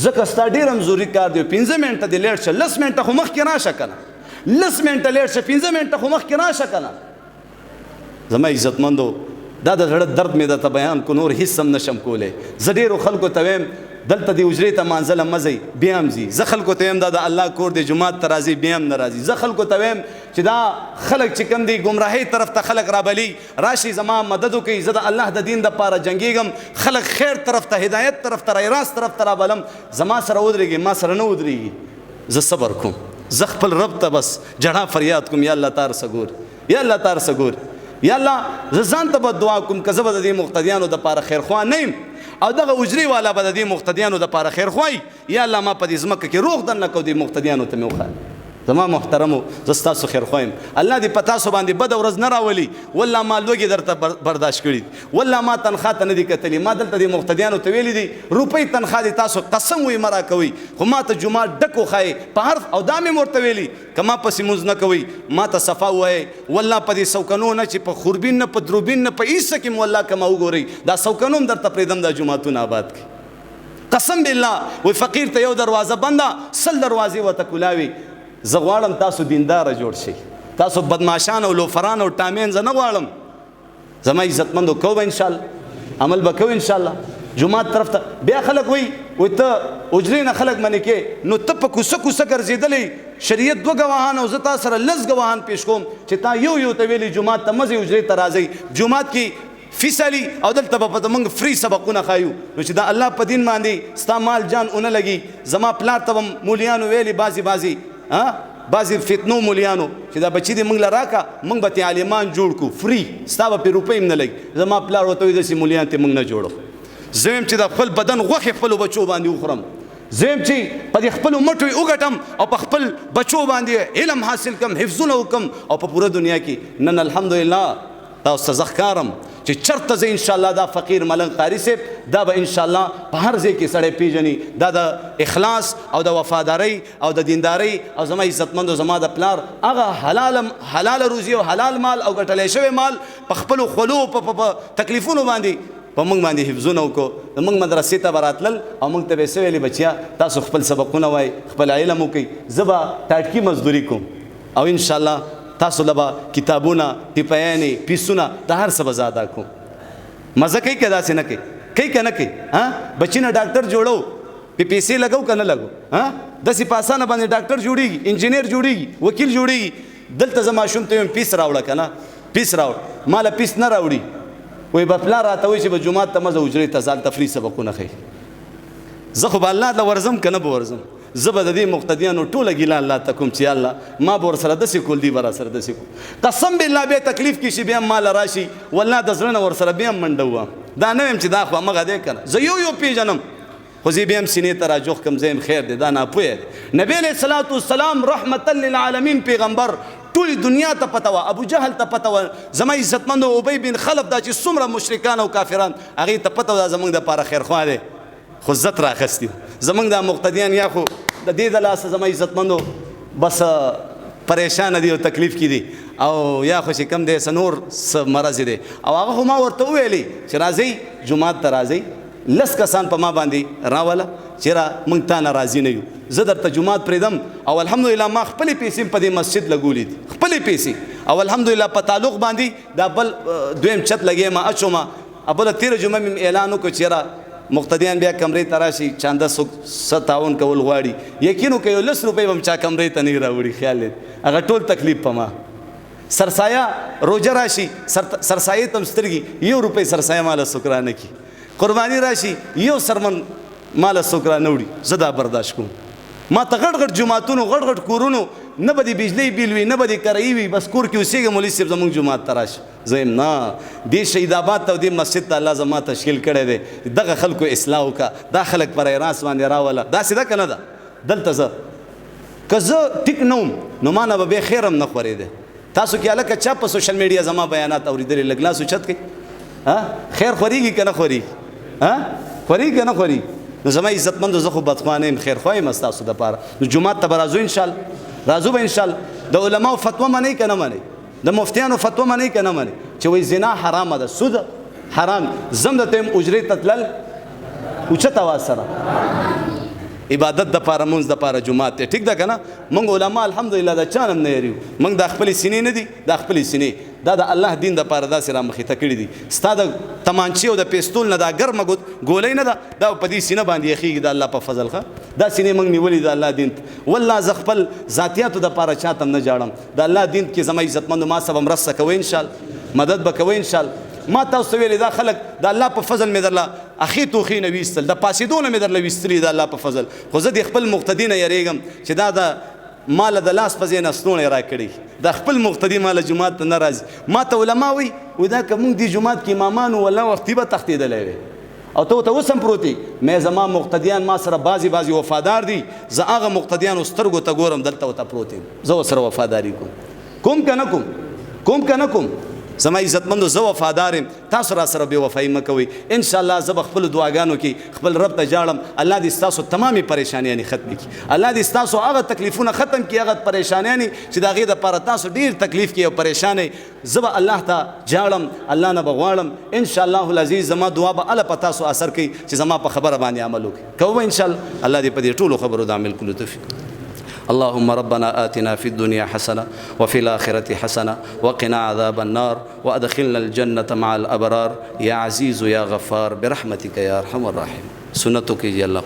ځکه ستا ډېر همزوري کار دی 15 منټه دې لیټ شه 10 منټه خو مخکې راشه که نه 10 منټه لیټ شه 15 منټه خو مخکې راشه که نه زما عزتمندو دا د زړه درد مې درته بیان کو نور هېڅ هم نشم کولی زه ډېرو خلکو ته ویم دلته دې حجرې ته مانځله مه ځئ بیا هم ځي زه خلکو ته ویم دا د الله کور دی جومات ته راځي بیا هم نه راځي زه خلکو ته ویم چې دا خلک چې کوم دی ګمراهۍ طرف ته خلک رابلي راشي زما مدد وکړي زه د الله د دین دپاره جنګېږم خلک خیر طرف ته هدایت طرف ته راست طرف ته رابلم زما سره ودرېږي ما سره نه ودرېږي زه صبر کوم زه خپل رب ته بس جړا فریاد کوم یا الله تا رسه ګور یا الله تا رسه ګور یا الله زه ځان ته به دعا کوم که زه به د دې مقتدیانو دپاره خیرخوا نه یم او دغه اجري والا به د دې مقتدیانو دپاره خیرخوایي یا الله ما په دې ځمکه کې روغ دن نه کو دې مقتدیانو ته مې وښایه زما محترمو زه ستاسو خیرخوا یم الله دې په تاسو باندې بده ورځ نه راولي والله ما لوږې درته برداشت کړي والله ما تنخوا ته نه دي کتلي ما دلته دې مقتدیانو ته ویلي دي روپۍ تنخوا دې تاسو قسم وي مه راکوئ خو ما ته جومات ډک وښایئ په حرف او دا مې ورته ویلي که ما پسې مونځ نه کوئ ما ته صفا ووایئ والله په دې سوکنو نه چې په خوربین نه په دروبین نه په هېڅ کې م والله که ما وګورئ دا سوکنو هم درته پرېږدم دا جوماتونه آباد کړي قسم بالله وی فقیر ته یو دروازه بنده 100 دروازې ورته کلاوي زه غواړم تاسو دینداره جوړ شئ تاسو بدماشان او لوفران او ټامین زه نه غواړم زما عزتمندو کوو به انشاءالله عمل به کوو انشاءالله جومات طرف ته بیا خلک وایي ته اجرې نه خلک منې کې نو ته په کوڅه کوڅه ګرځېدلی شریعت 2 ګواهان او زه تا سره 10 ګواهان پیش کوم چې تا یو ته ویلي جومات ته مه ځئ اجرې ته راځئ جومات کې فیس علي او دلته به په موږ فری سبقونه ښایو نو چې دا الله په دین باندې ستا مال جان ونه لګي زما پلار ته به مولیانو ویلي بعضې بعضې فتنو مولیانو چې دا بچي دې موږ له راکه موږ به ترې عالمان جوړ کړو فری ستا به پرې روپۍ هم نه لګي زما پلار ورته وایي داسې مولیان ته موږ نه جوړو زه یم چې د خپل بدن غوښې خپلو بچو باندې وخورم زه یم چې په دې خپلو مټو یې وګټم او په خپل بچو باندې علم حاصل کړم حفظونه وکړم او په پوره دنیا کې نن الحمدلله تاسو ته زه ښکارم چې چرته زه انشاءالله دا فقیر ملنګ قاري صاحب دا به انشاءالله په هر ځای کې سړی پیژني دا د اخلاص او د وفادارۍ او د دیندارۍ او زما عزتمندو زما د پلار هغه حلال روزي او حلال مال او ګټلی شوی مال په خپلو خولو په تکلیفونو باندې په موږ باندې حفظونه وکړو د موږ مدرسې ته به راتلل او موږ ته به یې څه ویلي بچیا تاسو خپل سبقونه وایئ خپل علم وکړئ زه به ټاټکي مزدوري کوم او انشاءالله تاسو له به کتابونه ټیپیانې پیسونه د هر څه به زه ادا کوم مزه کوي که داسې نه کوي که نه کوي بچي نه ډاکټر جوړو پې پیسې لګو که نه لګو داسې په اسانه باندې ډاکټر جوړېږي انجینر جوړېږي وکیل جوړېږي دلته زه ماشوم ته یم پیس راوړه که نه پیس راوړه ما له پیس نه راوړي وایي به پلار راته وایي چې به جومات ته مه ځه حجرې ته ځان تفریح سبقونه ښیي زه خو به الله ته ورځم که نه به ورځم زه به د دې مقتدیانو ټوله ګیله الله ته کوم چې الله ما به ورسره داسې کول دي به راسره داسې کول قسم بالله بیا تکلیف کې شي بیا هم ماله راشي والله د زړه نه ورسره بیا هم منډه ووهم دا نه ویم چې دا خو همغه دی که نه زه یو پیژنم خو زه بیا هم سینې ته راجوخ کړم زه یم خیر دی دا ناپویه دی نبی علیه الصلاة والسلام رحمتا للعالمین پیغمبر ټولې دنیا ته پته وه ابو جهل ته پته وه زما عزتمندو ابی بن خلف دا چې څومره مشرکان او کافران هغې ته پته وه دا زموږ دپاره خیرخوا دی خو عزت رااخیستي زموږ دا مقتدیان یا خو د دې د لاسه زما عزتمندو بس پریشانه دي او تکلیف کې دي او یا خو چې کوم دی څه نور څه مرض دی او هغه خو ما ورته وویلې چې راځئ جومات ته راځئ 10 کسان په ما باندې راوله چېرې موږ تا نه راضي نه یو زه درته جومات پرېږدم او الحمدلله ما خپلې پیسې په دې مسجد لګولې دي خپلې پیسې او الحمدلله په تعلق باندې دا بل دویم چت لګې ما اچومه بله تېره جمعه مې اعلان وکړو چېرې مقتدیان بیا کمرې ته راشي چانده څه تعاون کول غواړي یقین وکړئ یو 10 روپۍ به هم چا کمرې ته نه راوړي خیال دې هغه ټول تکلیف په ما سرسایه روجه راشي سرسایې ته هم سترګي 1 روپۍ سرسایه ماله څوک رانه کړي قرباني راشي 1 سرمن ماله څوک رانه وړي زه دا برداشت کوم ما ته غټ غټ جوماتونو غټ غټ کورونو نه به د بجلی بیل وي نه به د کرایي وي بس کور کې اوسېږم مولوي صاحب زموږ جومات ته راشي زه یم نه دې شهید آباد ته او دې مسجد ته الله زما تشکیل کړی دی دغه خلکو اصلاح وکړه دا خلک پر راس باندې راوله داسې ده که نه ده دلته زه که زه ټیک نه وم نو ما نه به بیا خیر هم نه خورېده تاسو کې هلکه چا په سوشل میډیا زما بیانات اورېدلې لږ لاس اوچت کړئ خیر خورېږي که نه خورېږي خورېږي که نه خورېږي نو زما عزتمندو زه خو بدخوانه یم خیرخوا یم ستاسو دپاره نو جومات ته به راځو انشاءالله راځو به انشاءالله د علماو فتوا منئ که نه منئ د مفتیانو فتوا منئ که نه منئ چې وایي زنا حرامه ده، سود حرام، زم د ته اجرې ته تلل اوچت اواز سره عبادت د پاره مونږ د پاره جمعات ته ټیک ده که نه. موږ علما الحمدلله د چا نه نه یریو، موږ د خپلې سینې نه دي، د خپلې سینې دا د الله دین د پاره داسې را مخې ته کړي دي. ستا د تمانچې او د پیستول نه دا ګرمه ګولۍ نه ده، دا په دې سینه باندې یخېږي د الله په فضل ښه. دا سینې موږ نیولې د الله دین ته. والله زه خپل ذاتیاتو د پاره چاته نه جاړم، د الله دین کې زما عزتمندو ما سره به مرسته کوئ انشاءالله، مدد به کوئ انشاءالله. ما تاسو ویلې دا خلک د الله په فضل مې درله اخې توخې نه ویستل، د پاسېدو نه مې درله ویستلي د الله په فضل، خو زه د خپل مقتدي نه یریږم چې دا د ماله د لاس په ځای نه ستوڼی را کړي، د خپل مقتدي ماله جومات ته نه راځي. ما ته علما وایي دا که مونږ دې جومات کې امامان والله وختي به تښتېدلی وی، او ته ورته اوس هم پروت یې. مې زما مقتدیان ما سره بعضې وفادار دي، زه هغه مقتدیانو سترګو ته ګورم دلته ورته پروت یم، زه ورسره وفاداري کوم که نه کوم زما عزتمندو زه وفادار یم، تاسو را سره بې وفایي مه کوئ. انشاءالله زه به خپلو دعاګانو کې خپل رب ته جاړم، الله دې ستاسو تمامې پریشانیانې ختمې کړي، الله دې ستاسو هغه تکلیفونه ختم کړي، هغه پریشانیانې چې د هغې دپاره تاسو ډېر تکلیف کې او پریشانې. زه به الله ته جاړم، الله نه به غواړم انشاءالله العزیز. زما دعا به الله په تاسو اثر کوي چې زما په خبره باندې عمل وکړي، کوو به انشاءالله. الله دې په دې ټولو خبرو د عمل کولو توفیق. اللهم ربنا آتنا في الدنيا حسنة وفي الآخرة حسنة وقنا عذاب النار وأدخلنا الجنة مع الأبرار يا عزيز يا غفار برحمتك يا أرحم الراحمين. سنتك يا الله.